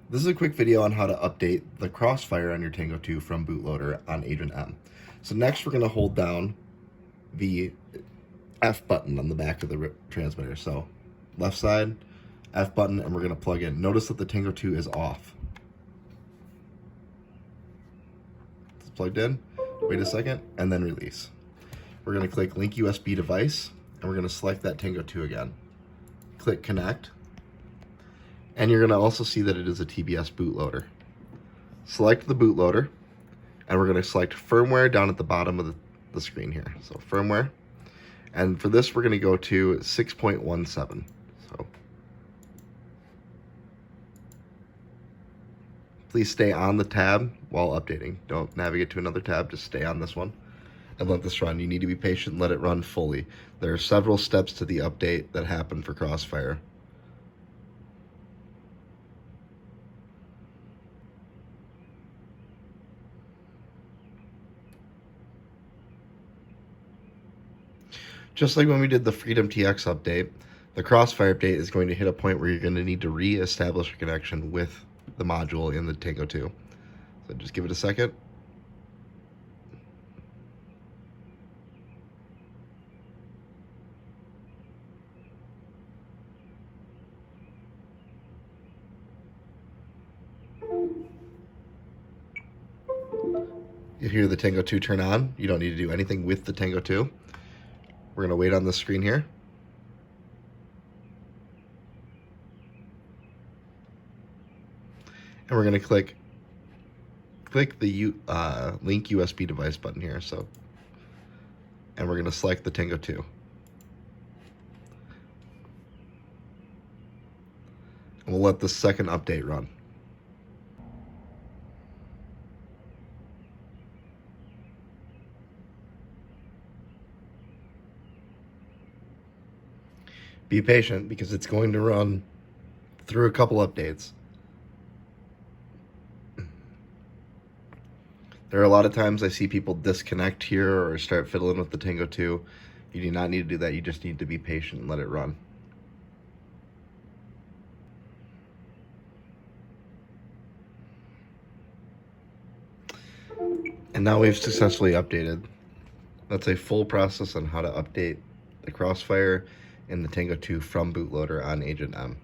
This is a quick video on how to update the crossfire on your Tango 2 from bootloader on Agent M. So next we're going to hold down the F button on the back of the transmitter. So left side, F button, and we're going to plug in. Notice that the Tango 2 is off. It's plugged in, wait a second, and then release. We're going to click Link USB Device, and we're going to select that Tango 2 again. Click Connect. And you're going to also see that it is a TBS bootloader. Select the bootloader, and we're going to select firmware down at the bottom of the screen here. So firmware, and for this we're going to go to 6.17. So please stay on the tab while updating. Don't navigate to another tab, just stay on this one and let this run. You need to be patient and let it run fully. There are several steps to the update that happen for Crossfire. Just like when we did the Freedom TX update, the Crossfire update is going to hit a point where you're going to need to re-establish a connection with the module in the Tango 2. So just give it a second. You hear the Tango 2 turn on. You don't need to do anything with the Tango 2. We're going to wait on the screen here. And we're going to click the Link USB Device button here. And we're going to select the Tango 2. And we'll let the second update run. Be patient because it's going to run through a couple updates. There are a lot of times I see people disconnect here or start fiddling with the Tango 2. You do not need to do that. You just need to be patient and let it run. And now we've successfully updated. That's a full process on how to update the Crossfire and the Tango 2 from bootloader on Agent M.